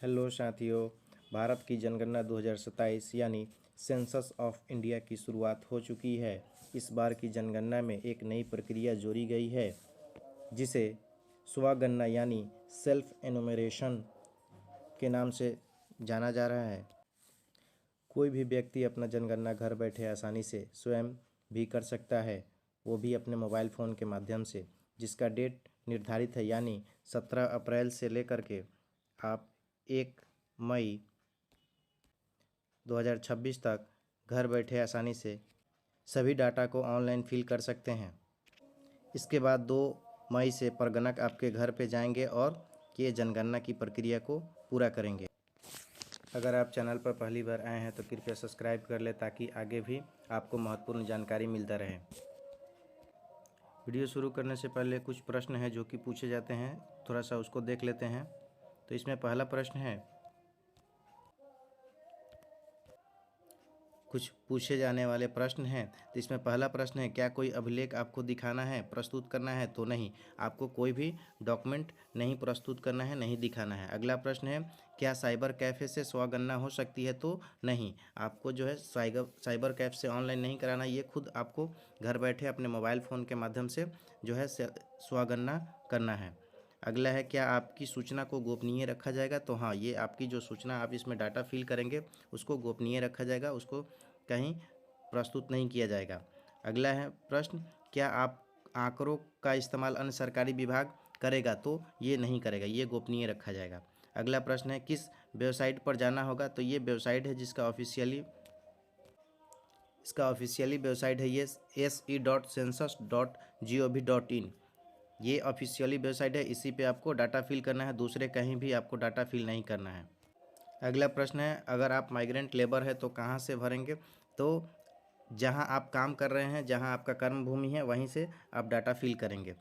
Hello साथियों। भारत की जनगणना 2027 यानी सेंसस ऑफ इंडिया की शुरुआत हो चुकी है। इस बार की जनगणना में एक नई प्रक्रिया जोड़ी गई है जिसे स्वगणना यानी सेल्फ एनुमरेशन के नाम से जाना जा रहा है। कोई भी व्यक्ति अपना जनगणना घर बैठे आसानी से स्वयं भी कर सकता है, वो भी अपने मोबाइल फ़ोन के माध्यम से, जिसका डेट निर्धारित है यानी 17 अप्रैल से लेकर के आप 1 मई 2026 तक घर बैठे आसानी से सभी डाटा को ऑनलाइन फिल कर सकते हैं। इसके बाद 2 मई से प्रगणक आपके घर पे जाएंगे और ये जनगणना की प्रक्रिया को पूरा करेंगे। अगर आप चैनल पर पहली बार आए हैं तो कृपया सब्सक्राइब कर लें ताकि आगे भी आपको महत्वपूर्ण जानकारी मिलता रहे। वीडियो शुरू करने से पहले कुछ प्रश्न हैं जो कि पूछे जाते हैं, थोड़ा सा उसको देख लेते हैं। तो इसमें पहला प्रश्न है, कुछ पूछे जाने वाले प्रश्न हैं। तो इसमें पहला प्रश्न है, क्या कोई अभिलेख आपको दिखाना है, प्रस्तुत करना है? तो नहीं, आपको कोई भी डॉक्यूमेंट नहीं प्रस्तुत करना है, नहीं दिखाना है। अगला प्रश्न है, क्या साइबर कैफ़े से स्वगणना हो सकती है? तो नहीं, आपको जो है साइबर कैफ़े से ऑनलाइन नहीं कराना, ये खुद आपको घर बैठे अपने मोबाइल फ़ोन के माध्यम से जो है स्वगणना करना है। अगला है, क्या आपकी सूचना को गोपनीय रखा जाएगा? तो हाँ, ये आपकी जो सूचना आप इसमें डाटा फिल करेंगे उसको गोपनीय रखा जाएगा, उसको कहीं प्रस्तुत नहीं किया जाएगा। अगला है प्रश्न, क्या आप आंकड़ों का इस्तेमाल अन्य सरकारी विभाग करेगा? तो ये नहीं करेगा, ये गोपनीय रखा जाएगा। अगला प्रश्न है, किस वेबसाइट पर जाना होगा? तो ये वेबसाइट है जिसका ऑफिशियली वेबसाइट है ये se.census.gov.in। ये ऑफिशियली वेबसाइट है, इसी पे आपको डाटा फिल करना है, दूसरे कहीं भी आपको डाटा फिल नहीं करना है। अगला प्रश्न है, अगर आप माइग्रेंट लेबर है तो कहाँ से भरेंगे? तो जहाँ आप काम कर रहे हैं, जहाँ आपका कर्म भूमि है, वहीं से आप डाटा फिल करेंगे।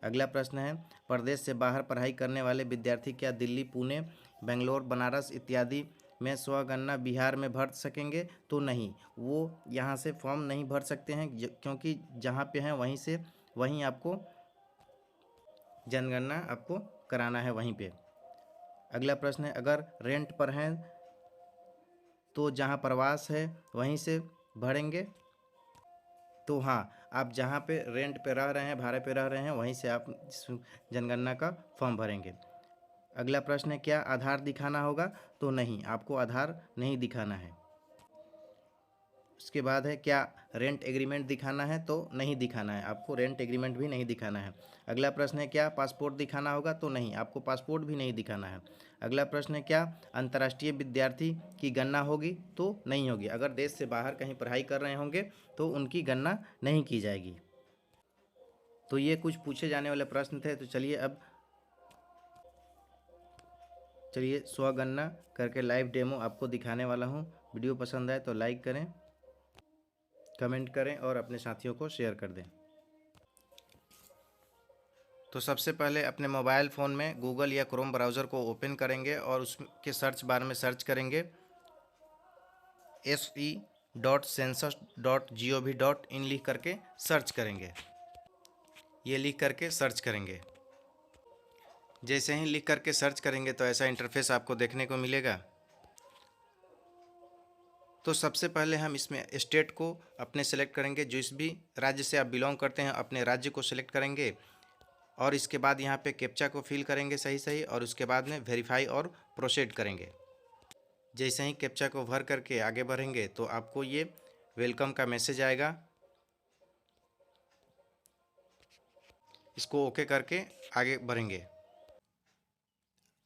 अगला प्रश्न है, प्रदेश से बाहर पढ़ाई करने वाले विद्यार्थी क्या दिल्ली, पुणे, बेंगलोर, बनारस इत्यादि में स्वगणना बिहार में भर सकेंगे? तो नहीं, वो यहाँ से फॉर्म नहीं भर सकते हैं क्योंकि जहाँ पे हैं वहीं आपको जनगणना आपको कराना है वहीं पे। अगला प्रश्न है, अगर रेंट पर हैं तो जहाँ प्रवास है वहीं से भरेंगे? तो हाँ, आप जहाँ पे रेंट पे रह रहे हैं, भाड़े पे रह रहे हैं, वहीं से आप जनगणना का फॉर्म भरेंगे। अगला प्रश्न है, क्या आधार दिखाना होगा? तो नहीं, आपको आधार नहीं दिखाना है। उसके बाद है, क्या रेंट एग्रीमेंट दिखाना है? तो नहीं दिखाना है, आपको रेंट एग्रीमेंट भी नहीं दिखाना है। अगला प्रश्न है, क्या पासपोर्ट दिखाना होगा? तो नहीं, आपको पासपोर्ट भी नहीं दिखाना है। अगला प्रश्न है, क्या अंतर्राष्ट्रीय विद्यार्थी की गणना होगी? तो नहीं होगी। अगर देश से बाहर कहीं पढ़ाई कर रहे होंगे तो उनकी गणना नहीं की जाएगी। तो ये कुछ पूछे जाने वाले प्रश्न थे। तो चलिए स्वगणना करके लाइव डेमो आपको दिखाने वाला हूँ। वीडियो पसंद आए तो लाइक करें, कमेंट करें और अपने साथियों को शेयर कर दें। तो सबसे पहले अपने मोबाइल फ़ोन में गूगल या क्रोम ब्राउज़र को ओपन करेंगे और उसके सर्च बार में सर्च करेंगे se.census.gov.in लिख करके सर्च करेंगे। ये लिख करके सर्च करेंगे। जैसे ही लिख करके सर्च करेंगे तो ऐसा इंटरफेस आपको देखने को मिलेगा। तो सबसे पहले हम इसमें स्टेट को अपने सेलेक्ट करेंगे, जिस भी राज्य से आप बिलोंग करते हैं अपने राज्य को सेलेक्ट करेंगे और इसके बाद यहाँ पे कैप्चा को फिल करेंगे सही और उसके बाद में वेरीफाई और प्रोसीड करेंगे। जैसे ही कैप्चा को भर करके आगे बढ़ेंगे तो आपको ये वेलकम का मैसेज आएगा। इसको ओके करके आगे बढ़ेंगे।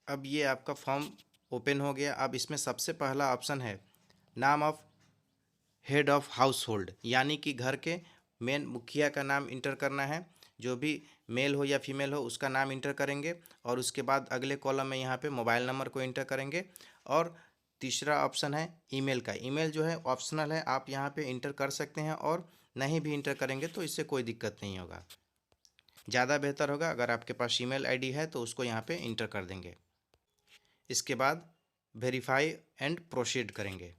अब ये आपका फॉर्म ओपन हो गया। अब इसमें सबसे पहला ऑप्शन है नाम of head of house hold, यानी कि घर के मेन मुखिया का नाम इंटर करना है। जो भी मेल हो या फीमेल हो उसका नाम इंटर करेंगे और उसके बाद अगले कॉलम में यहाँ पे मोबाइल नंबर को इंटर करेंगे। और तीसरा ऑप्शन है ईमेल का। ईमेल जो है ऑप्शनल है, आप यहाँ पे इंटर कर सकते हैं और नहीं भी इंटर करेंगे तो इससे कोई दिक्कत नहीं होगा। ज़्यादा बेहतर होगा अगर आपके पास ईमेल आईडी है तो उसको यहाँ पे इंटर कर देंगे। इसके बाद वेरीफाई एंड प्रोसीड करेंगे।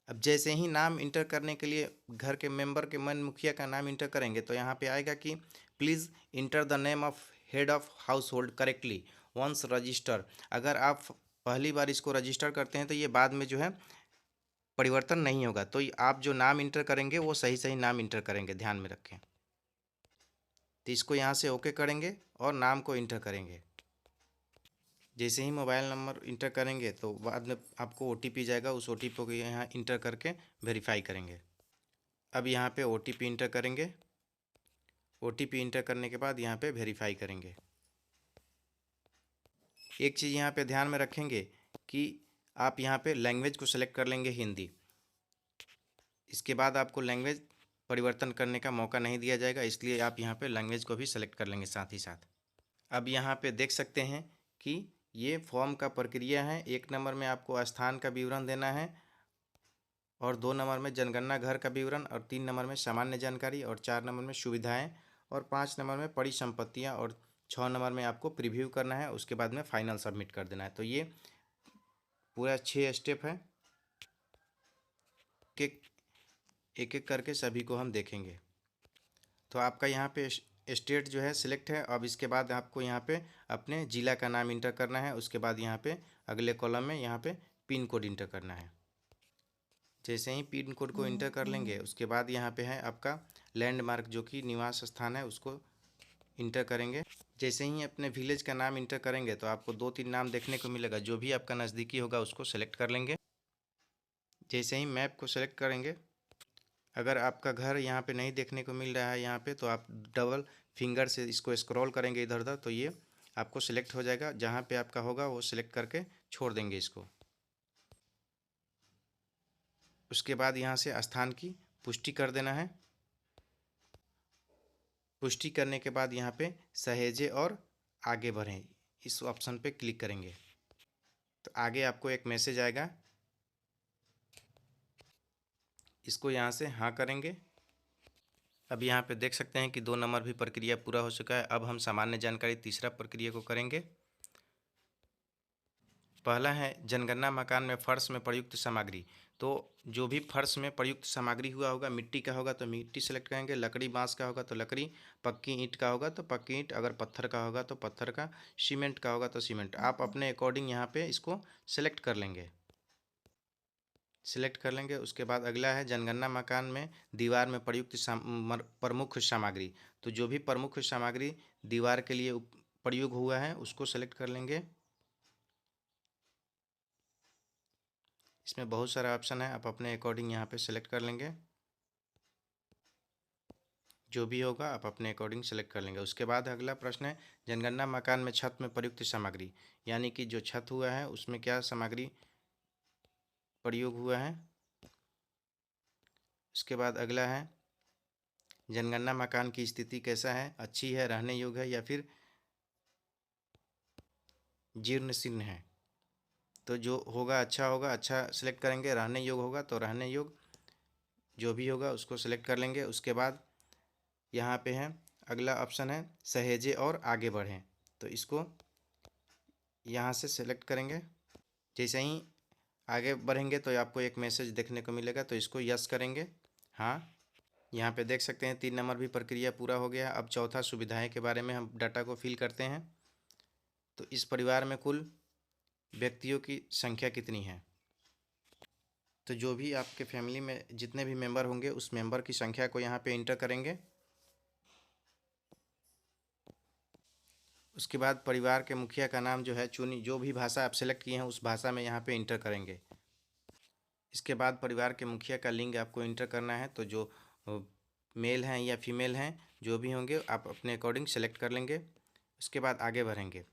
अब जैसे ही नाम इंटर करने के लिए घर के मेंबर के मन मुखिया का नाम इंटर करेंगे तो यहाँ पे आएगा कि please enter the name of head of household correctly once register. अगर आप पहली बार इसको रजिस्टर करते हैं तो ये बाद में जो है परिवर्तन नहीं होगा, तो आप जो नाम इंटर करेंगे वो सही सही नाम इंटर करेंगे, ध्यान में रखें। तो इसको यहाँ से ओके करेंगे और नाम को इंटर करेंगे। जैसे ही मोबाइल नंबर इंटर करेंगे तो बाद में आपको OTP जाएगा, उस OTP को यहाँ इंटर करके वेरीफाई करेंगे। अब यहाँ पे OTP इंटर करेंगे। OTP इंटर करने के बाद यहाँ पे वेरीफाई करेंगे। एक चीज़ यहाँ पे ध्यान में रखेंगे कि आप यहाँ पे लैंग्वेज को सेलेक्ट कर लेंगे हिंदी। इसके बाद आपको लैंग्वेज परिवर्तन करने का मौका नहीं दिया जाएगा, इसलिए आप यहाँ पे लैंग्वेज को भी सेलेक्ट कर लेंगे साथ ही साथ। अब यहाँ पे देख सकते हैं कि ये फॉर्म का प्रक्रिया है। 1 नंबर में आपको स्थान का विवरण देना है, और 2 नंबर में जनगणना घर का विवरण, और 3 नंबर में सामान्य जानकारी, और 4 नंबर में सुविधाएं, और 5 नंबर में परिसंपत्तियां, और 6 नंबर में आपको प्रीव्यू करना है। उसके बाद में फाइनल सबमिट कर देना है। तो ये पूरा 6 स्टेप है। एक एक करके सभी को हम देखेंगे। तो आपका यहाँ पे स्टेट जो है सिलेक्ट है। अब इसके बाद आपको यहाँ पे अपने ज़िला का नाम इंटर करना है। उसके बाद यहाँ पे अगले कॉलम में यहाँ पे पिन कोड इंटर करना है। जैसे ही पिन कोड को इंटर कर लेंगे, उसके बाद यहाँ पे है आपका लैंडमार्क, जो कि निवास स्थान है, उसको इंटर करेंगे। जैसे ही अपने विलेज का नाम इंटर करेंगे तो आपको 2-3 नाम देखने को मिलेगा। जो भी आपका नज़दीकी होगा उसको सेलेक्ट कर लेंगे। जैसे ही मैप को सेलेक्ट करेंगे, अगर आपका घर यहाँ पे नहीं देखने को मिल रहा है यहाँ पे, तो आप डबल फिंगर से इसको स्क्रॉल करेंगे इधर उधर, तो ये आपको सिलेक्ट हो जाएगा। जहाँ पे आपका होगा वो सिलेक्ट करके छोड़ देंगे इसको। उसके बाद यहाँ से स्थान की पुष्टि कर देना है। पुष्टि करने के बाद यहाँ पे सहेजे और आगे बढ़ें, इस ऑप्शन पे क्लिक करेंगे तो आगे आपको एक मैसेज आएगा। इसको यहाँ से हाँ करेंगे। अब यहाँ पे देख सकते हैं कि 2 नंबर भी प्रक्रिया पूरा हो चुका है। अब हम सामान्य जानकारी तीसरा प्रक्रिया को करेंगे। पहला है जनगणना मकान में फर्श में प्रयुक्त सामग्री। तो जो भी फर्श में प्रयुक्त सामग्री हुआ होगा, मिट्टी का होगा तो मिट्टी सेलेक्ट करेंगे, लकड़ी बांस का होगा तो लकड़ी, पक्की ईंट का होगा तो पक्की ईंट, अगर पत्थर का होगा तो पत्थर का, सीमेंट का होगा तो सीमेंट। आप अपने अकॉर्डिंग यहाँ पे इसको सेलेक्ट कर लेंगे। सिलेक्ट कर लेंगे। उसके बाद अगला है जनगणना मकान में दीवार में प्रयुक्त प्रमुख सामग्री। तो जो भी प्रमुख सामग्री दीवार के लिए प्रयोग हुआ है उसको सेलेक्ट कर लेंगे। इसमें बहुत सारा ऑप्शन है, आप अपने अकॉर्डिंग यहाँ पे सेलेक्ट कर लेंगे। जो भी होगा आप अपने अकॉर्डिंग सेलेक्ट कर लेंगे। उसके बाद अगला प्रश्न है जनगणना मकान में छत में प्रयुक्त सामग्री, यानी कि जो छत हुआ है उसमें क्या सामग्री प्रयोग हुआ है। उसके बाद अगला है जनगणना मकान की स्थिति कैसा है, अच्छी है, रहने योग्य है, या फिर जीर्ण शीर्ण है। तो जो होगा अच्छा होगा, अच्छा सेलेक्ट करेंगे। रहने योग्य होगा तो रहने योग्य, जो भी होगा उसको सेलेक्ट कर लेंगे। उसके बाद यहाँ पे है अगला ऑप्शन है सहेजे और आगे बढ़ें, तो इसको यहाँ से सेलेक्ट करेंगे। जैसे ही आगे बढ़ेंगे तो आपको एक मैसेज देखने को मिलेगा, तो इसको यस करेंगे। हाँ, यहाँ पे देख सकते हैं 3 नंबर भी प्रक्रिया पूरा हो गया। अब चौथा सुविधाएं के बारे में हम डाटा को फिल करते हैं। तो इस परिवार में कुल व्यक्तियों की संख्या कितनी है। तो जो भी आपके फैमिली में जितने भी मेंबर होंगे उस मेंबर की संख्या को यहाँ पे इंटर करेंगे। उसके बाद परिवार के मुखिया का नाम जो है चुनी, जो भी भाषा आप सेलेक्ट किए हैं उस भाषा में यहाँ पे इंटर करेंगे। इसके बाद परिवार के मुखिया का लिंग आपको इंटर करना है। तो जो मेल हैं या फीमेल हैं, जो भी होंगे आप अपने अकॉर्डिंग सेलेक्ट कर लेंगे। उसके बाद आगे बढ़ेंगे।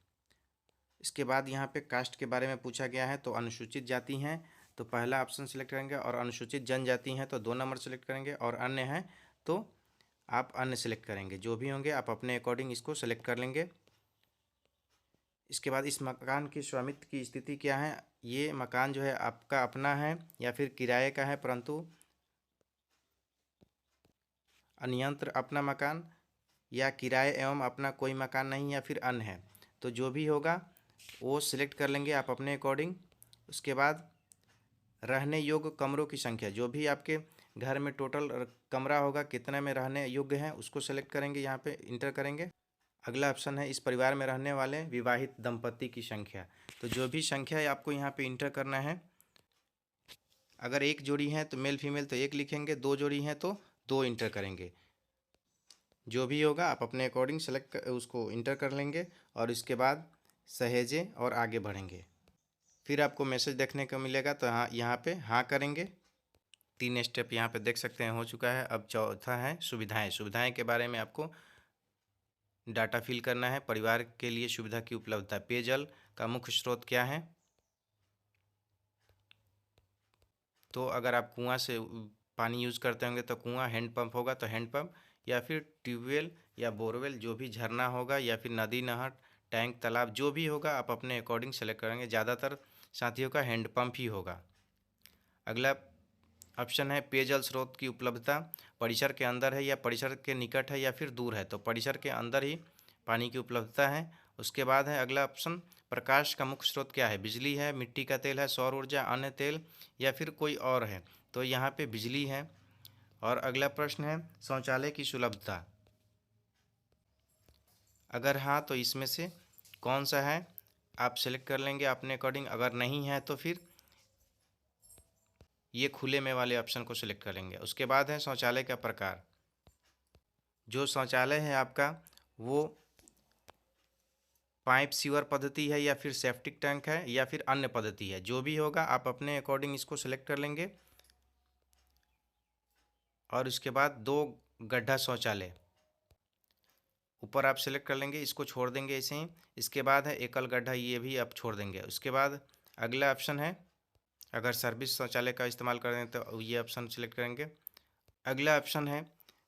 इसके बाद यहाँ पे कास्ट के बारे में पूछा गया है। तो अनुसूचित जाति हैं तो पहला ऑप्शन सेलेक्ट करेंगे, और अनुसूचित जनजाति हैं तो 2 नंबर सेलेक्ट करेंगे, और अन्य हैं तो आप अन्य सेलेक्ट करेंगे। जो भी होंगे आप अपने अकॉर्डिंग इसको सेलेक्ट कर लेंगे। इसके बाद इस मकान की स्वामित्व की स्थिति क्या है। ये मकान जो है आपका अपना है या फिर किराए का है, परंतु अन्यंत्र अपना मकान, या किराए एवं अपना कोई मकान नहीं, या फिर अन्य है। तो जो भी होगा वो सिलेक्ट कर लेंगे आप अपने अकॉर्डिंग। उसके बाद रहने योग्य कमरों की संख्या, जो भी आपके घर में टोटल कमरा होगा कितने में रहने योग्य हैं उसको सेलेक्ट करेंगे, यहाँ पे इंटर करेंगे। अगला ऑप्शन है इस परिवार में रहने वाले विवाहित दंपति की संख्या। तो जो भी संख्या है आपको यहाँ पे इंटर करना है। अगर एक जोड़ी है तो मेल फीमेल तो एक लिखेंगे, दो जोड़ी हैं तो दो इंटर करेंगे। जो भी होगा आप अपने अकॉर्डिंग सेलेक्ट उसको इंटर कर लेंगे और इसके बाद सहेजे और आगे बढ़ेंगे। फिर आपको मैसेज देखने को मिलेगा, तो हाँ यहाँ पे हाँ करेंगे। 3 स्टेप यहाँ पे देख सकते हैं हो चुका है। अब चौथा है सुविधाएं। सुविधाएं के बारे में आपको डाटा फिल करना है। परिवार के लिए सुविधा की उपलब्धता, पेयजल का मुख्य स्रोत क्या है। तो अगर आप कुआं से पानी यूज़ करते होंगे तो कुआं, हैंडपंप होगा तो हैंडपंप, या फिर ट्यूबवेल या बोरवेल, जो भी झरना होगा, या फिर नदी, नहर, टैंक, तालाब, जो भी होगा आप अपने अकॉर्डिंग सेलेक्ट करेंगे। ज़्यादातर साथियों का हैंडपंप ही होगा। अगला ऑप्शन है पेयजल स्रोत की उपलब्धता, परिसर के अंदर है या परिसर के निकट है या फिर दूर है। तो परिसर के अंदर ही पानी की उपलब्धता है। उसके बाद है अगला ऑप्शन प्रकाश का मुख्य स्रोत क्या है। बिजली है, मिट्टी का तेल है, सौर ऊर्जा, अन्य तेल, या फिर कोई और है। तो यहाँ पे बिजली है। और अगला प्रश्न है शौचालय की सुलभता। अगर हाँ तो इसमें से कौन सा है आप सेलेक्ट कर लेंगे अपने अकॉर्डिंग। अगर नहीं है तो फिर ये खुले में वाले ऑप्शन को सिलेक्ट करेंगे। उसके बाद है शौचालय का प्रकार। जो शौचालय है आपका वो पाइप सीवर पद्धति है या फिर सेप्टिक टैंक है या फिर अन्य पद्धति है। जो भी होगा आप अपने अकॉर्डिंग इसको सिलेक्ट कर लेंगे। और उसके बाद 2 गड्ढा शौचालय ऊपर आप सेलेक्ट कर लेंगे, इसको छोड़ देंगे ऐसे ही। इसके बाद है एकल गड्ढा, ये भी आप छोड़ देंगे। उसके बाद अगला ऑप्शन है अगर सर्विस शौचालय का इस्तेमाल कर रहे हैं तो ये ऑप्शन सेलेक्ट करेंगे। अगला ऑप्शन है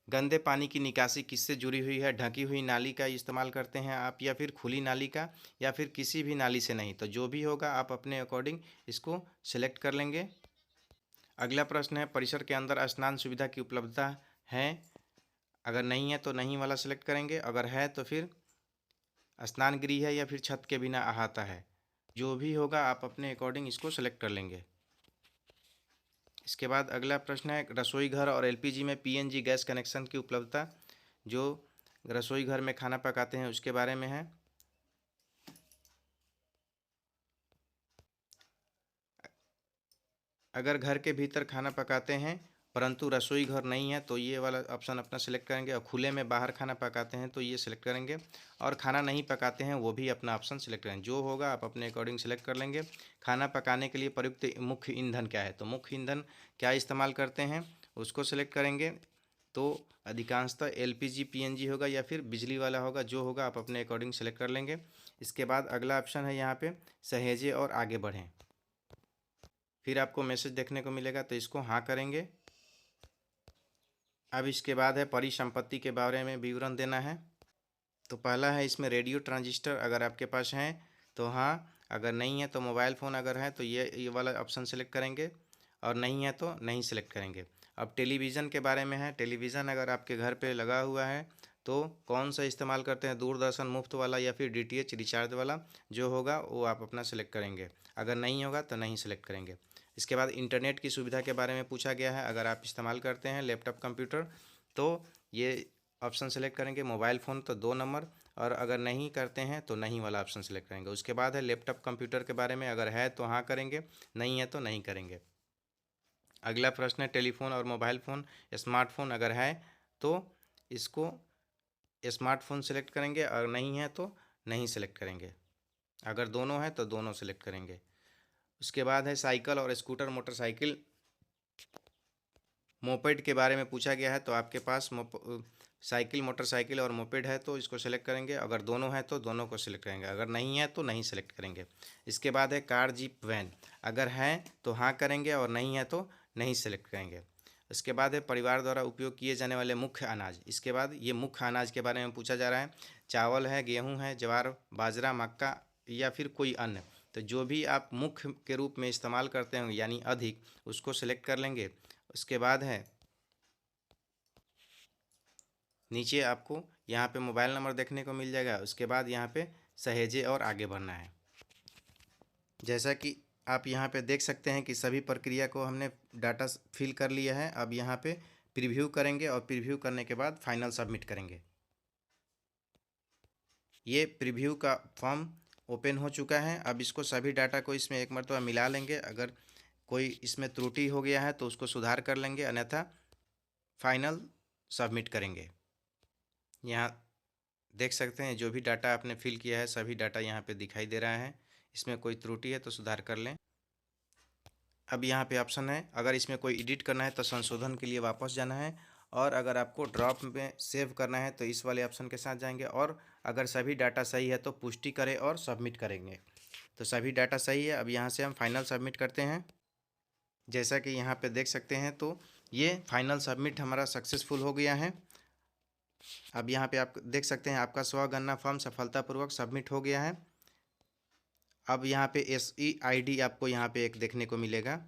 गंदे पानी की निकासी किससे जुड़ी हुई है। ढकी हुई नाली का इस्तेमाल करते हैं आप, या फिर खुली नाली का, या फिर किसी भी नाली से नहीं। तो जो भी होगा आप अपने अकॉर्डिंग इसको सिलेक्ट कर लेंगे। अगला प्रश्न है परिसर के अंदर स्नान सुविधा की उपलब्धता है। अगर नहीं है तो नहीं वाला सिलेक्ट करेंगे। अगर है तो फिर स्नान गृह है या फिर छत के बिना अहाता है। जो भी होगा आप अपने अकॉर्डिंग इसको सेलेक्ट कर लेंगे। इसके बाद अगला प्रश्न है रसोई घर और एलपीजी में पीएनजी गैस कनेक्शन की उपलब्धता। जो रसोई घर में खाना पकाते हैं उसके बारे में है। अगर घर के भीतर खाना पकाते हैं परंतु रसोई घर नहीं है तो ये वाला ऑप्शन अपना सिलेक्ट करेंगे। और खुले में बाहर खाना पकाते हैं तो ये सिलेक्ट करेंगे। और खाना नहीं पकाते हैं वो भी अपना ऑप्शन सिलेक्ट करेंगे। जो होगा आप अपने अकॉर्डिंग सेलेक्ट कर लेंगे। खाना पकाने के लिए प्रयुक्त मुख्य ईंधन क्या है। तो मुख्य ईंधन क्या इस्तेमाल करते हैं उसको सिलेक्ट करेंगे। तो अधिकांशतः एलपीजी पीएनजी होगा या फिर बिजली वाला होगा। जो होगा आप अपने अकॉर्डिंग सेलेक्ट कर लेंगे। इसके बाद अगला ऑप्शन है यहाँ पे सहेजे और आगे बढ़ें। फिर आपको मैसेज देखने को मिलेगा तो इसको हाँ करेंगे। अब इसके बाद है परिसंपत्ति के बारे में विवरण देना है। तो पहला है इसमें रेडियो ट्रांजिस्टर, अगर आपके पास हैं तो हाँ, अगर नहीं है तो मोबाइल फ़ोन अगर है तो ये वाला ऑप्शन सेलेक्ट करेंगे, और नहीं है तो नहीं सेलेक्ट करेंगे। अब टेलीविज़न के बारे में है। टेलीविज़न अगर आपके घर पे लगा हुआ है तो कौन सा इस्तेमाल करते हैं, दूरदर्शन मुफ्त वाला या फिर डीटीएच रिचार्ज वाला। जो होगा वो आप अपना सेलेक्ट करेंगे। अगर नहीं होगा तो नहीं सेलेक्ट करेंगे। इसके बाद इंटरनेट की सुविधा के बारे में पूछा गया है। अगर आप इस्तेमाल करते हैं लैपटॉप कंप्यूटर तो ये ऑप्शन सेलेक्ट करेंगे। मोबाइल फ़ोन तो 2 नंबर, और अगर नहीं करते हैं तो नहीं वाला ऑप्शन सेलेक्ट करेंगे। उसके बाद है लैपटॉप कंप्यूटर के बारे में। अगर है तो हाँ करेंगे, नहीं है तो नहीं करेंगे। अगला प्रश्न है टेलीफोन और मोबाइल फ़ोन, स्मार्टफोन अगर है तो इसको स्मार्टफोन सेलेक्ट करेंगे, और नहीं है तो नहीं सेलेक्ट करेंगे। अगर दोनों है तो दोनों सेलेक्ट करेंगे। उसके बाद है साइकिल और स्कूटर, मोटरसाइकिल, मोपेड के बारे में पूछा गया है। तो आपके पास साइकिल, मोटरसाइकिल और मोपेड है तो इसको सेलेक्ट करेंगे। अगर दोनों है तो दोनों को सिलेक्ट करेंगे। अगर नहीं है तो नहीं सेलेक्ट करेंगे। इसके बाद है कार, जीप, वैन, अगर है तो हाँ करेंगे, और नहीं है तो नहीं सेलेक्ट करेंगे। इसके बाद है परिवार द्वारा उपयोग किए जाने वाले मुख्य अनाज। इसके बाद ये मुख्य अनाज के बारे में पूछा जा रहा है। चावल है, गेहूँ है, ज्वार, बाजरा, मक्का, या फिर कोई अन्य। तो जो भी आप मुख्य के रूप में इस्तेमाल करते हैं यानी अधिक, उसको सेलेक्ट कर लेंगे। उसके बाद है नीचे आपको यहाँ पे मोबाइल नंबर देखने को मिल जाएगा। उसके बाद यहाँ पे सहेजे और आगे बढ़ना है। जैसा कि आप यहाँ पे देख सकते हैं कि सभी प्रक्रिया को हमने डाटा फिल कर लिया है। अब यहाँ पे प्रीव्यू करेंगे और प्रीव्यू करने के बाद फाइनल सबमिट करेंगे। ये प्रीव्यू का फॉर्म ओपन हो चुका है। अब इसको सभी डाटा को इसमें एक मरतबा मिला लेंगे। अगर कोई इसमें त्रुटि हो गया है तो उसको सुधार कर लेंगे, अन्यथा फाइनल सबमिट करेंगे। यहाँ देख सकते हैं जो भी डाटा आपने फिल किया है सभी डाटा यहाँ पे दिखाई दे रहा है। इसमें कोई त्रुटि है तो सुधार कर लें। अब यहाँ पे ऑप्शन है, अगर इसमें कोई एडिट करना है तो संशोधन के लिए वापस जाना है, और अगर आपको ड्रॉप में सेव करना है तो इस वाले ऑप्शन के साथ जाएंगे, और अगर सभी डाटा सही है तो पुष्टि करें और सबमिट करेंगे। तो सभी डाटा सही है। अब यहाँ से हम फाइनल सबमिट करते हैं। जैसा कि यहाँ पे देख सकते हैं तो ये फाइनल सबमिट हमारा सक्सेसफुल हो गया है। अब यहाँ पे आप देख सकते हैं आपका स्वगणना फॉर्म सफलतापूर्वक सबमिट हो गया है। अब यहाँ पे SEID आपको यहाँ पे एक देखने को मिलेगा।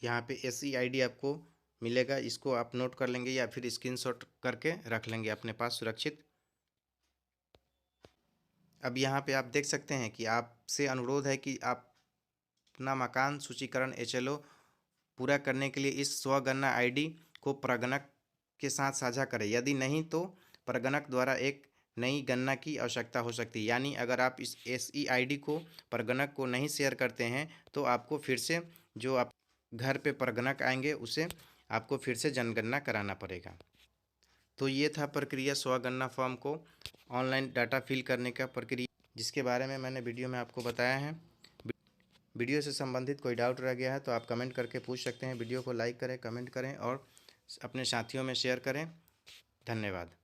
यहाँ पे SEID आपको मिलेगा, इसको आप नोट कर लेंगे या फिर स्क्रीनशॉट करके रख लेंगे अपने पास सुरक्षित। अब यहाँ पे आप देख सकते हैं कि आपसे अनुरोध है कि आप अपना मकान सूचीकरण HLO पूरा करने के लिए इस स्वगणना ID को प्रगणक के साथ साझा करें। यदि नहीं तो प्रगणक द्वारा एक नई गणना की आवश्यकता हो सकती है। यानी अगर आप इस SEID को प्रगणक को नहीं शेयर करते हैं तो आपको फिर से जो आप घर पे प्रगणक आएंगे उसे आपको फिर से जनगणना कराना पड़ेगा। तो ये था प्रक्रिया स्वगणना फॉर्म को ऑनलाइन डाटा फिल करने का प्रक्रिया, जिसके बारे में मैंने वीडियो में आपको बताया है। वीडियो से संबंधित कोई डाउट रह गया है तो आप कमेंट करके पूछ सकते हैं। वीडियो को लाइक करें, कमेंट करें और अपने साथियों में शेयर करें। धन्यवाद।